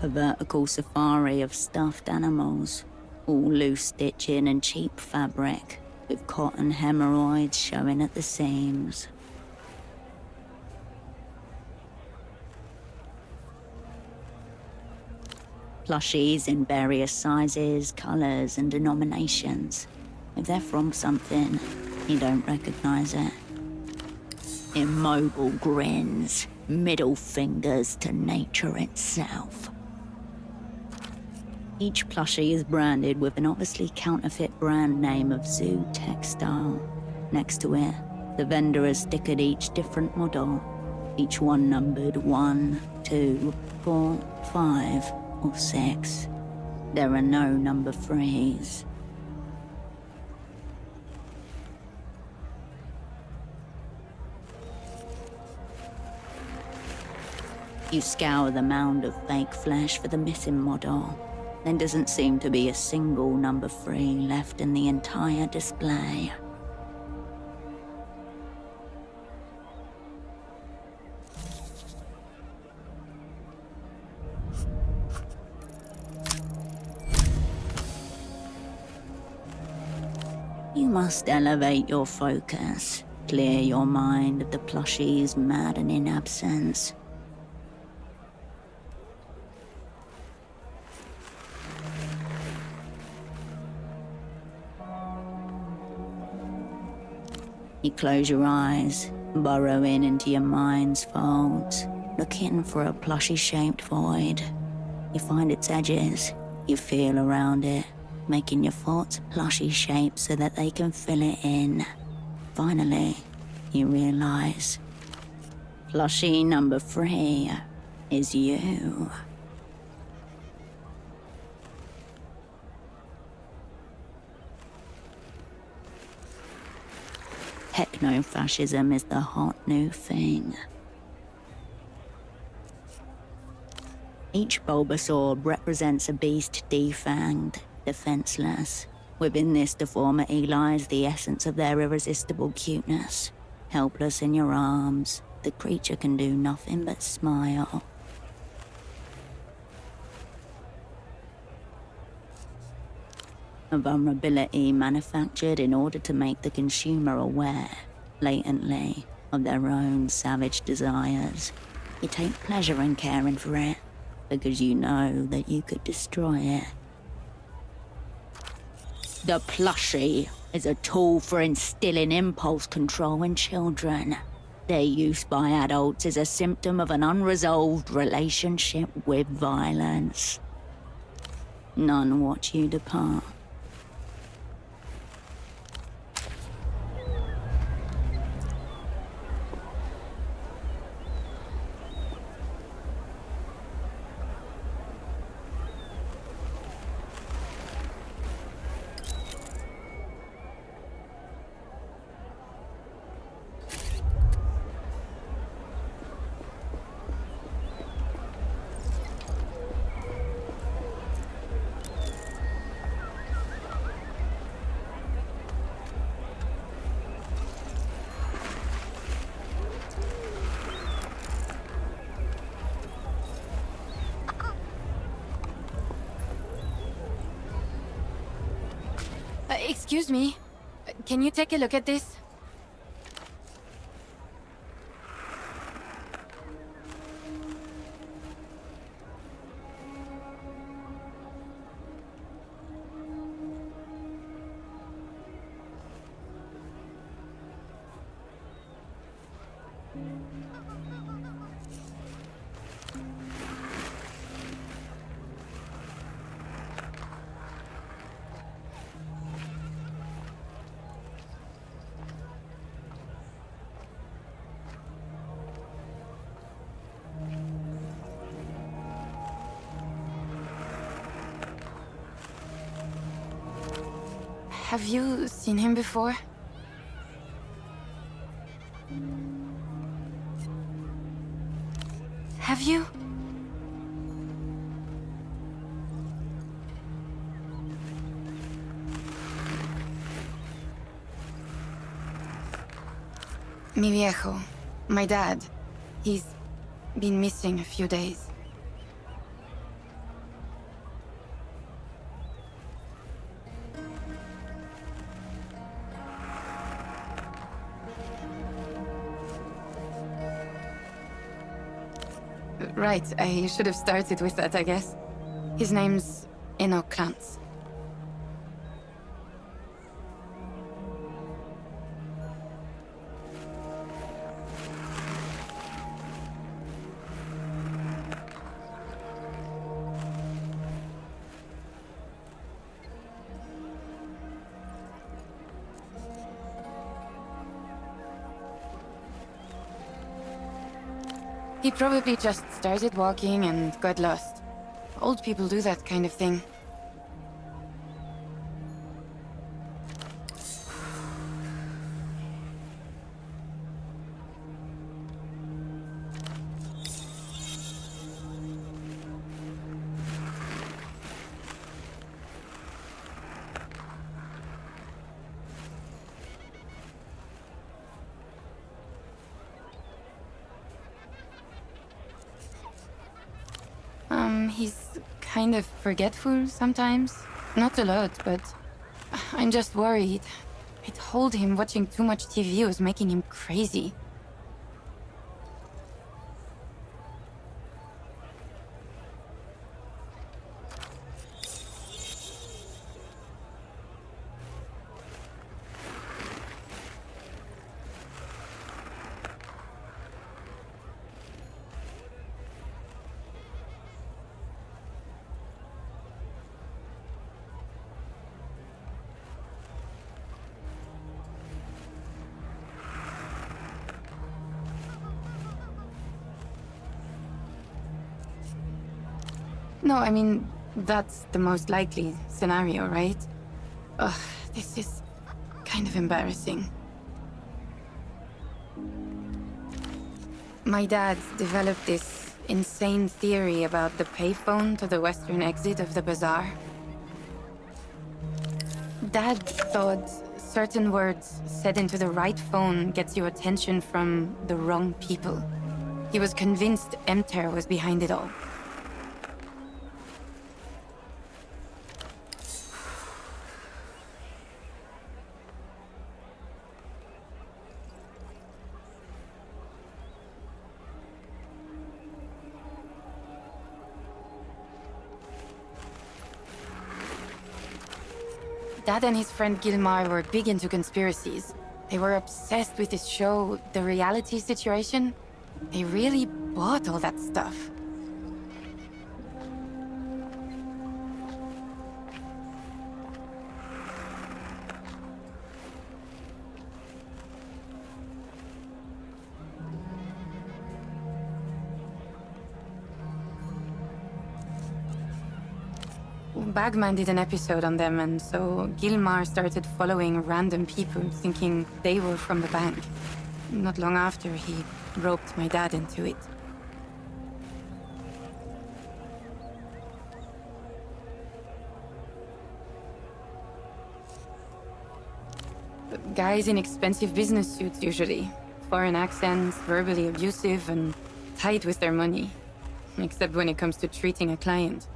vertical safari of stuffed animals, all loose stitching and cheap fabric, with cotton hemorrhoids showing at the seams. Plushies in various sizes, colours and denominations. If they're from something, you don't recognise it. Immobile grins, middle fingers to nature itself. Each plushie is branded with an obviously counterfeit brand name of Zoo Textile. Next to it, the vendor has stickered each different model, each one numbered 1, 2, 4, 5, or 6. There are no number 3s. You scour the mound of fake flesh for the missing model. There doesn't seem to be a single number 3 left in the entire display. You must elevate your focus, clear your mind of the plushie's maddening absence. You close your eyes, burrow into your mind's folds, looking for a plushie-shaped void. You find its edges, you feel around it, making your thoughts plushie shapes so that they can fill it in. Finally, you realize, plushie number 3 is you. Techno-fascism is the hot new thing. Each Bulbasaur represents a beast defanged, defenseless. Within this deformity lies the essence of their irresistible cuteness. Helpless in your arms, the creature can do nothing but smile. A vulnerability manufactured in order to make the consumer aware, latently, of their own savage desires. You take pleasure in caring for it, because you know that you could destroy it. The plushie is a tool for instilling impulse control in children. Their use by adults is a symptom of an unresolved relationship with violence. None watch you depart. Excuse me. Can you take a look at this? Have you seen him before? Have you? Mi viejo, my dad. He's been missing a few days. Right, I should have started with that, I guess. His name's Klantz. He probably just started walking and got lost. Old people do that kind of thing. He's kind of forgetful sometimes. Not a lot, but I'm just worried. I told him watching too much TV was making him crazy. No, I mean, that's the most likely scenario, right? Ugh, this is kind of embarrassing. My dad developed this insane theory about the payphone to the western exit of the bazaar. Dad thought certain words said into the right phone gets you attention from the wrong people. He was convinced Emter was behind it all. Dad and his friend Gilmar were big into conspiracies. They were obsessed with this show, The Reality Situation. They really bought all that stuff. Bagman did an episode on them, and so Gilmar started following random people, thinking they were from the bank. Not long after, he roped my dad into it. Guys in expensive business suits, usually. Foreign accents, verbally abusive, and tight with their money. Except when it comes to treating a client.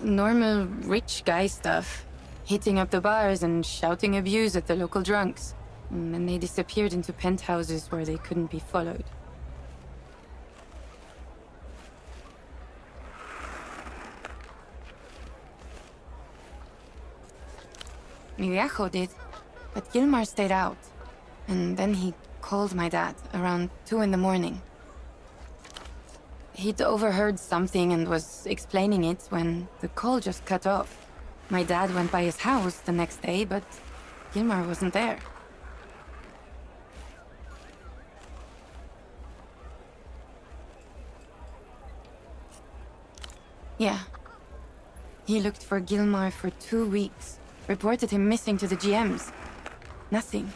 Normal rich guy stuff. Hitting up the bars and shouting abuse at the local drunks. And then they disappeared into penthouses where they couldn't be followed. Mi viejo did, but Gilmar stayed out. And then he called my dad around 2 in the morning. He'd overheard something and was explaining it when the call just cut off. My dad went by his house the next day, but Gilmar wasn't there. Yeah. He looked for Gilmar for 2 weeks. Reported him missing to the GMs. Nothing.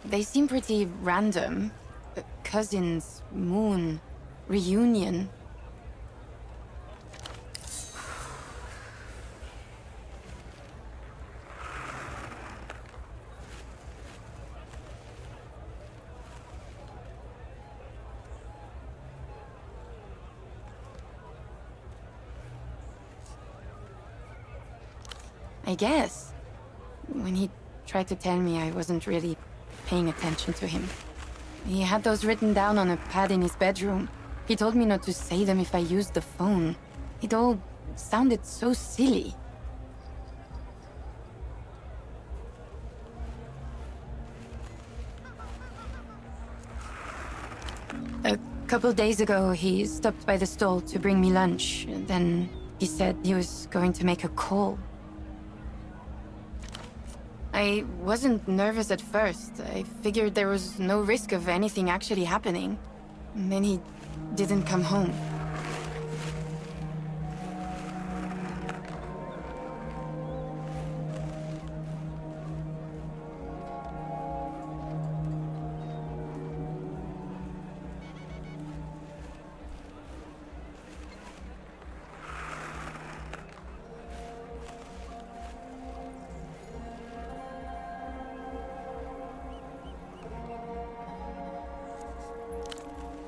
They seem pretty random. Cousins, moon, reunion. I guess. When he tried to tell me, I wasn't really paying attention to him. He had those written down on a pad in his bedroom. He told me not to say them if I used the phone. It all sounded so silly. A couple days ago, he stopped by the stall to bring me lunch. Then he said he was going to make a call. I wasn't nervous at first. I figured there was no risk of anything actually happening. And then he didn't come home.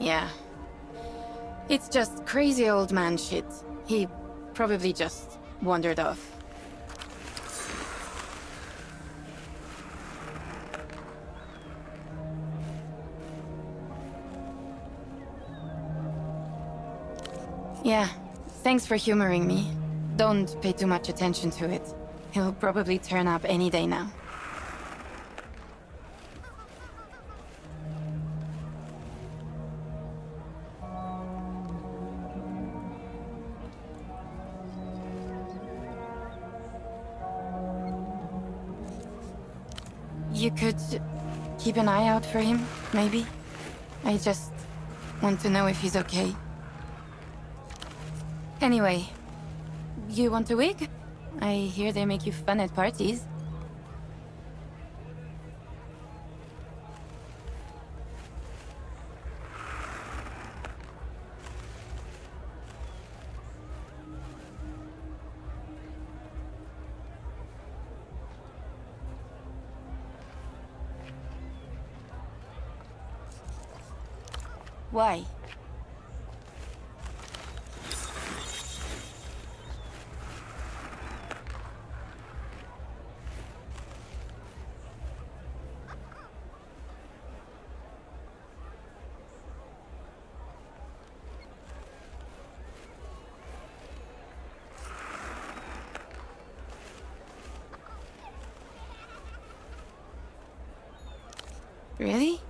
Yeah. It's just crazy old man shit. He probably just wandered off. Yeah, thanks for humoring me. Don't pay too much attention to it. He'll probably turn up any day now. You could keep an eye out for him, maybe? I just want to know if he's okay. Anyway, you want a wig? I hear they make you fun at parties. Why? Really?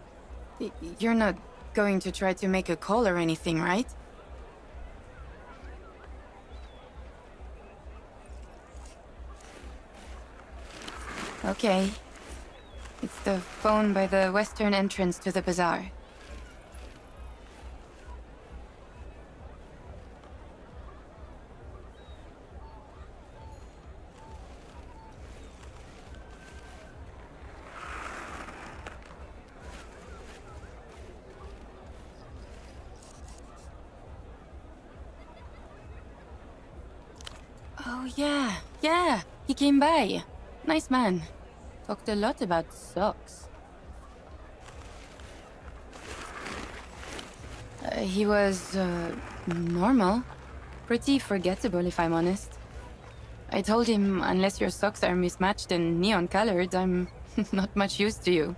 You're not going to try to make a call or anything, right? Okay. It's the phone by the western entrance to the bazaar. Oh, yeah, he came by. Nice man. Talked a lot about socks. He was, normal. Pretty forgettable, if I'm honest. I told him, unless your socks are mismatched and neon-colored, I'm not much use to you.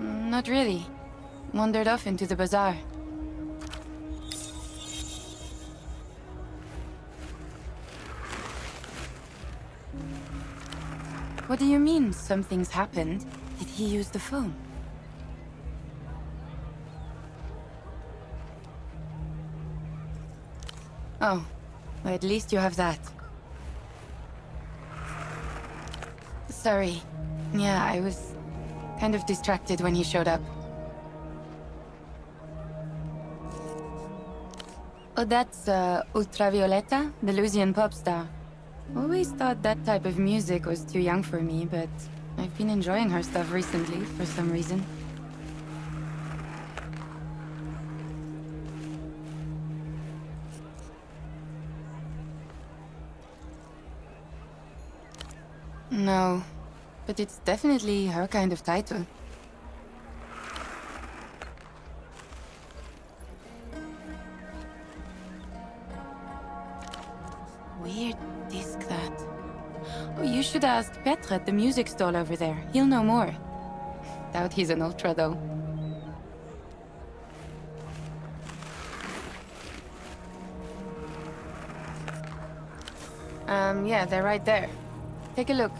Not really. Wandered off into the bazaar. What do you mean, something's happened? Did he use the phone? Oh, well, at least you have that. Sorry. Yeah, I was kind of distracted when he showed up. Oh, that's Ultravioleta, the Louisian pop star. Always thought that type of music was too young for me, but I've been enjoying her stuff recently for some reason. No, but it's definitely her kind of title. Weird disc that. Oh, you should ask Petre at the music stall over there. He'll know more. Doubt he's an ultra, though. Yeah, they're right there. Take a look.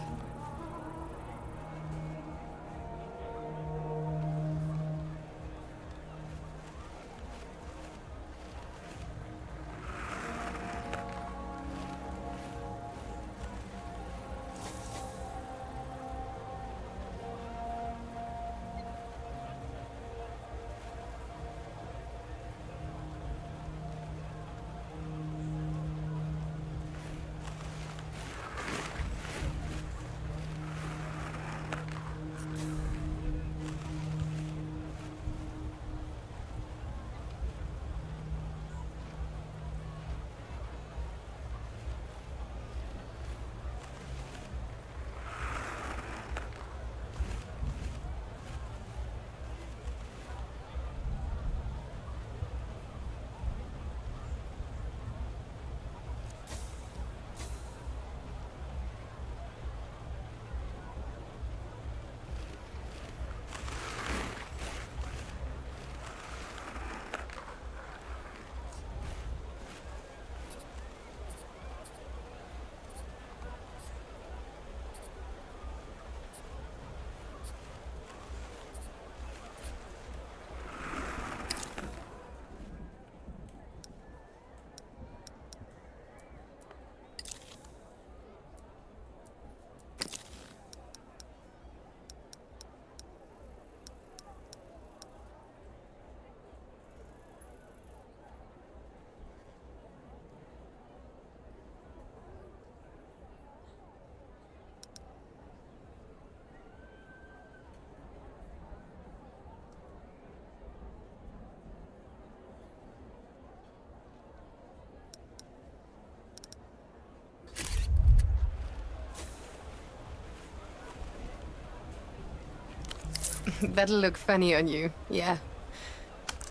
That'll look funny on you, yeah.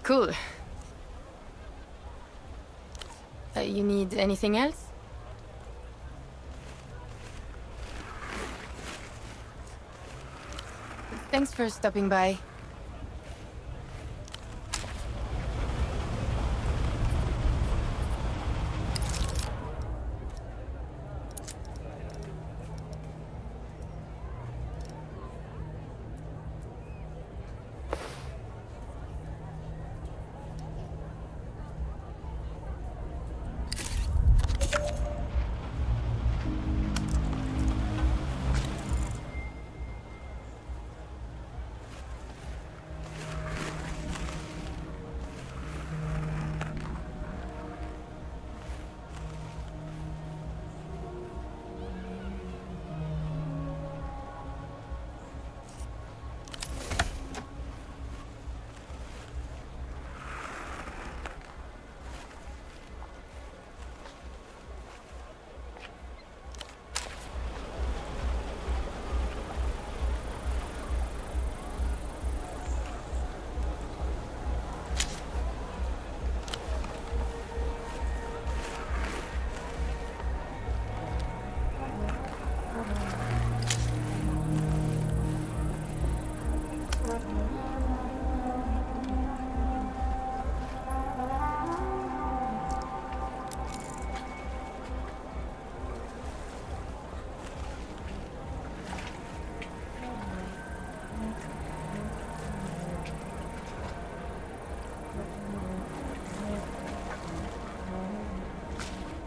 Cool. You need anything else? Thanks for stopping by.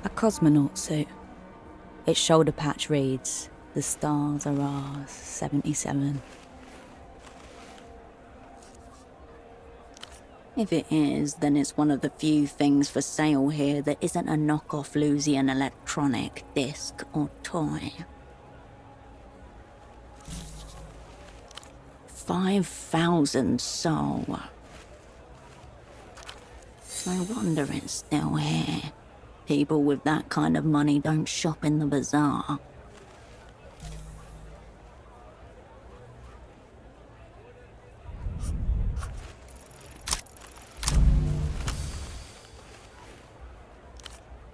A cosmonaut suit. Its shoulder patch reads, "The stars are ours, 77." If it is, then it's one of the few things for sale here that isn't a knockoff Lusian electronic, disc, or toy. 5,000 sol. No wonder it's still here. People with that kind of money don't shop in the bazaar.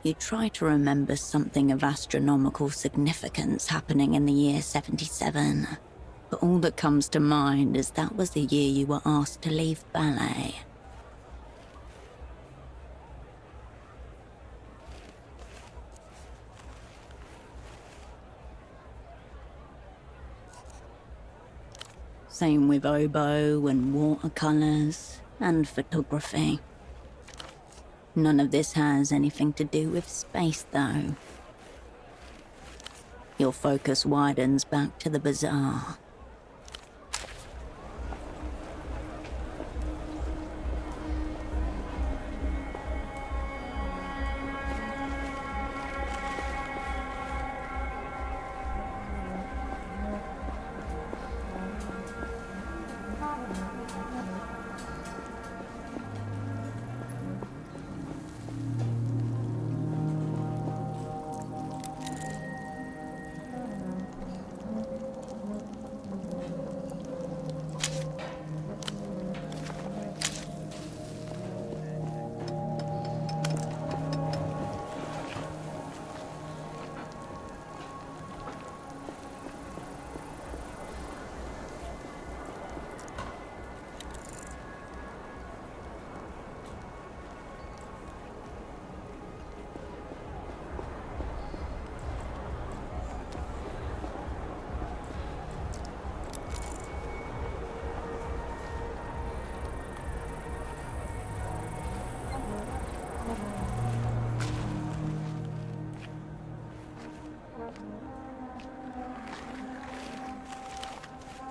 You try to remember something of astronomical significance happening in the year 77, but all that comes to mind is that was the year you were asked to leave ballet. Same with oboe and watercolors and photography. None of this has anything to do with space, though. Your focus widens back to the bazaar.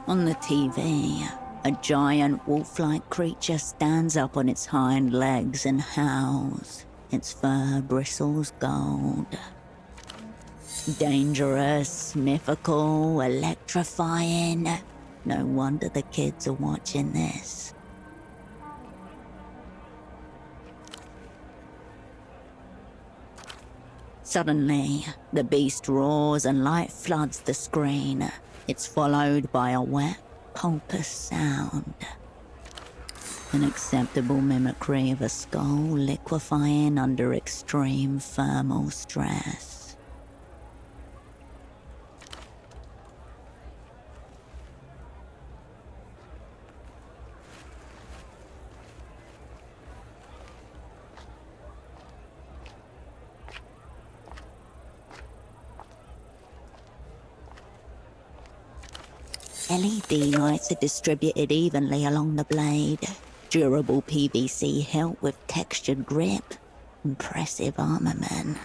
On the TV, a giant wolf-like creature stands up on its hind legs and howls. Its fur bristles gold. Dangerous, mythical, electrifying. No wonder the kids are watching this. Suddenly, the beast roars and light floods the screen. It's followed by a wet, pulpous sound. An acceptable mimicry of a skull liquefying under extreme thermal stress. LED lights are distributed evenly along the blade. Durable PVC hilt with textured grip. Impressive armament.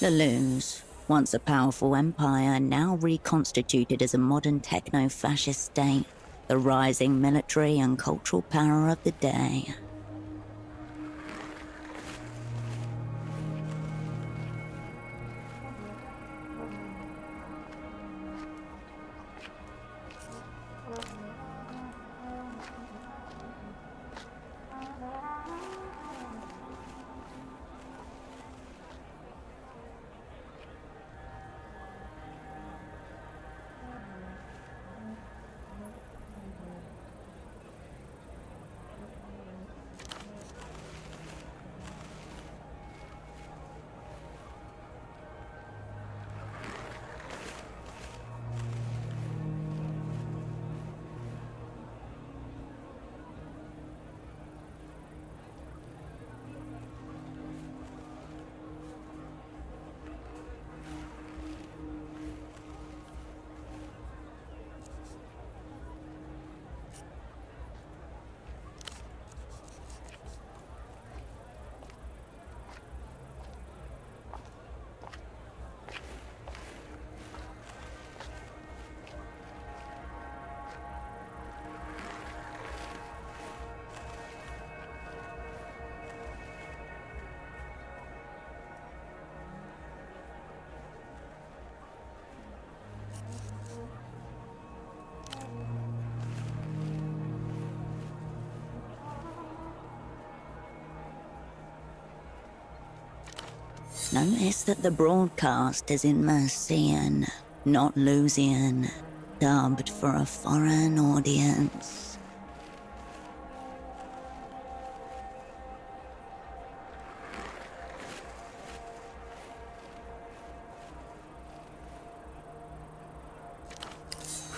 The Luz, once a powerful empire, now reconstituted as a modern techno-fascist state, the rising military and cultural power of the day. Notice that the broadcast is in Mercian, not Lusian, dubbed for a foreign audience.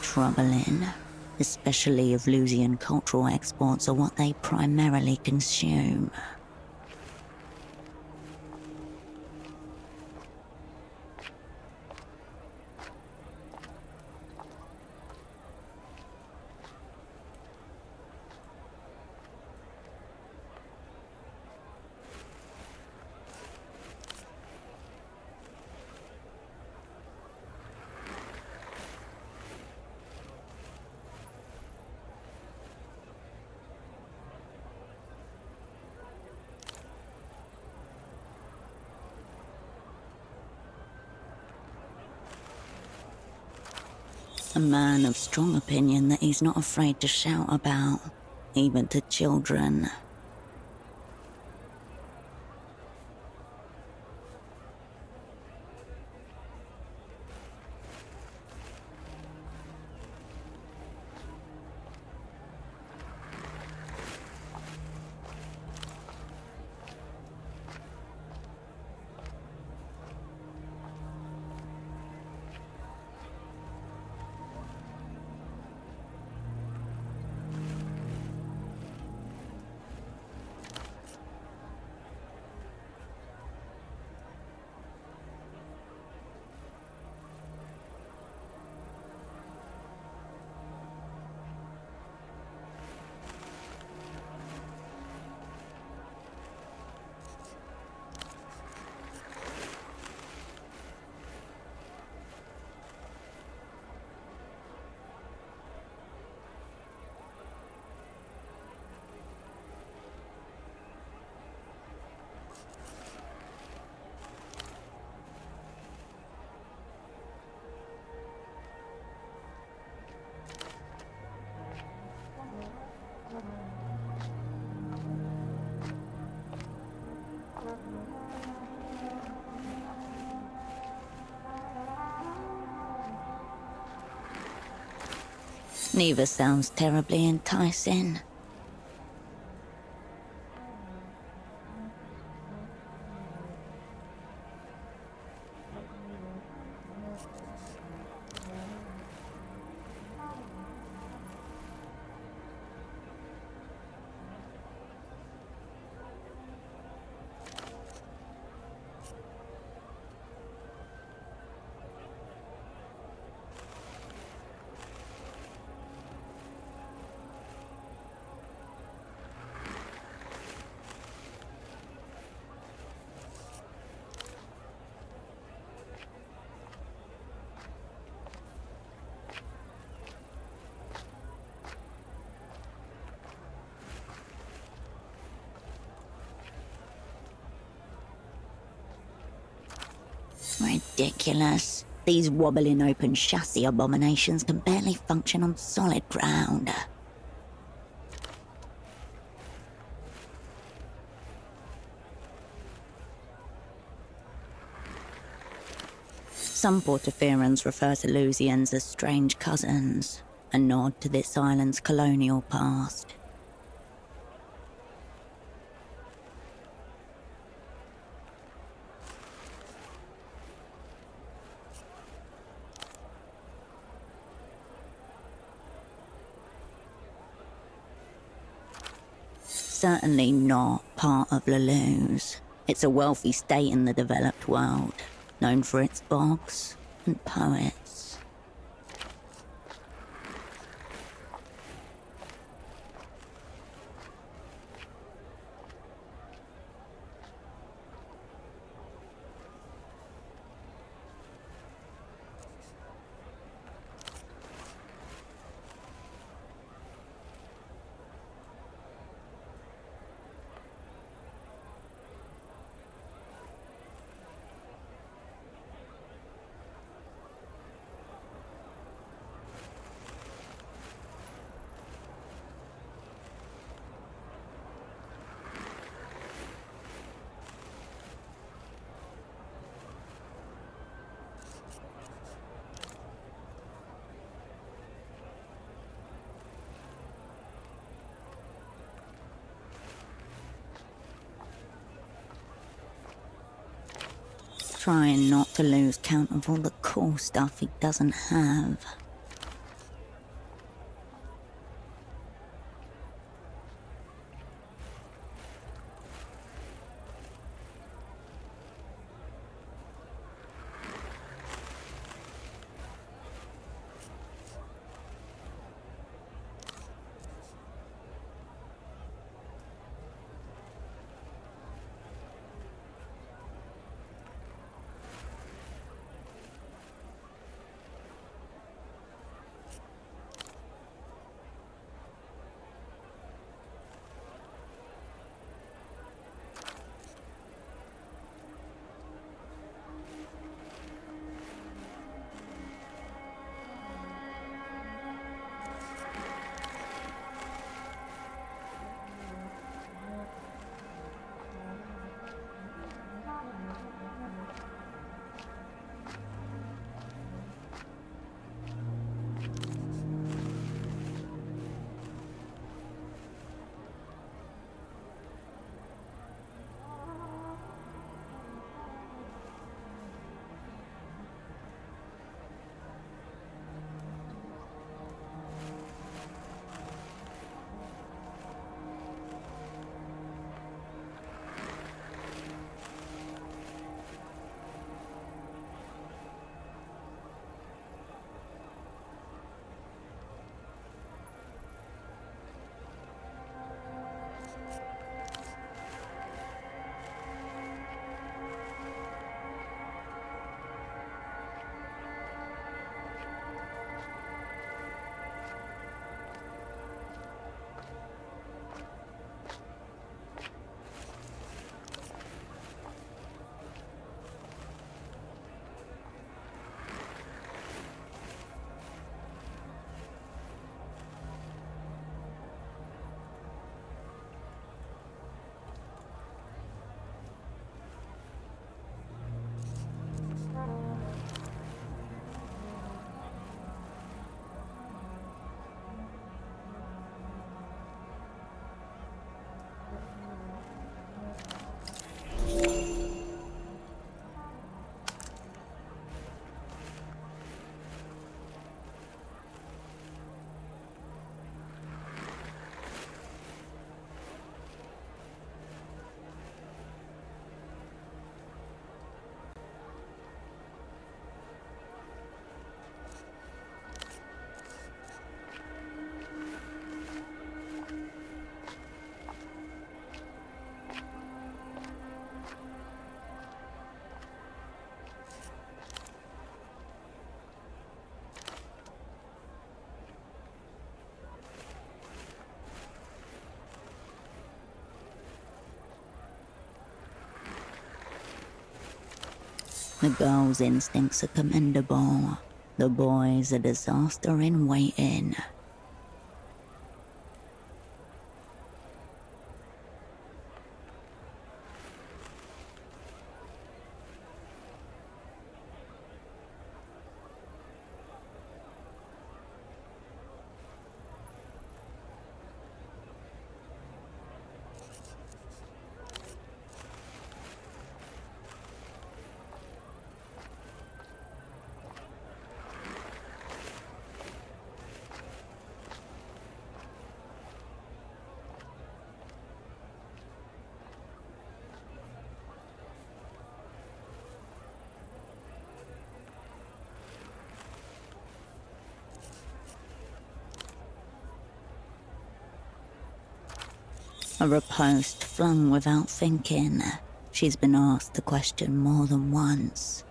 Troubling, especially if Lusian cultural exports are what they primarily consume. A man of strong opinion that he's not afraid to shout about, even to children. Neither sounds terribly enticing. Ridiculous. These wobbling open chassis abominations can barely function on solid ground. Some Portofirans refer to Lusians as strange cousins, a nod to this island's colonial past. Certainly not part of Leluz. It's a wealthy state in the developed world, known for its bogs and poets. trying not to lose count of all the cool stuff he doesn't have. The girl's instincts are commendable. The boy's a disaster in waiting. A riposte flung without thinking. She's been asked the question more than once.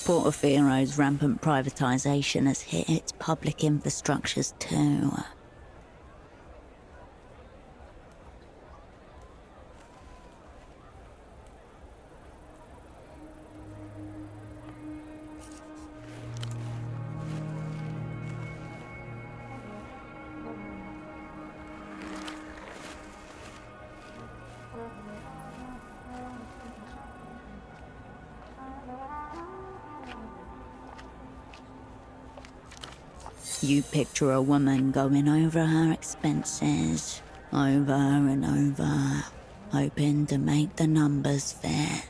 Portofiero's rampant privatisation has hit its public infrastructures too. You picture a woman going over her expenses, over and over, hoping to make the numbers fit.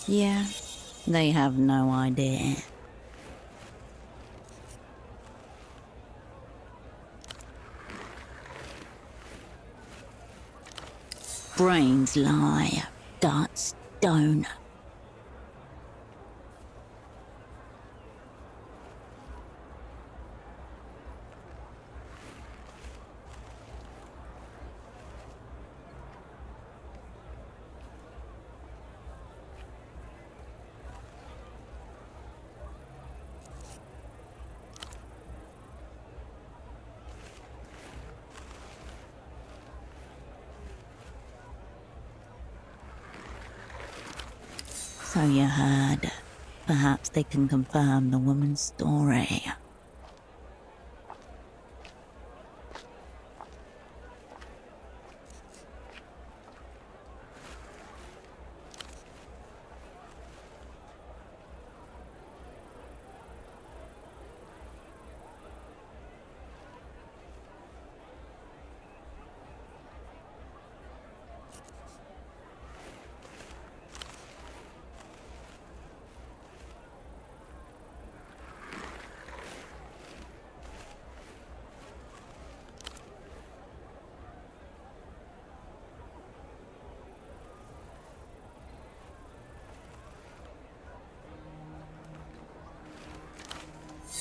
Yeah, they have no idea. Brains lie, guts don't. So you heard. Perhaps they can confirm the woman's story.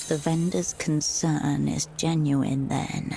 The vendor's concern is genuine then.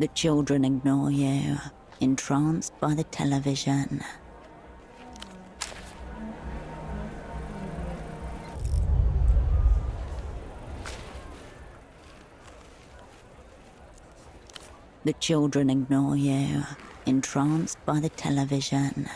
The children ignore you, entranced by the television. The children ignore you, entranced by the television.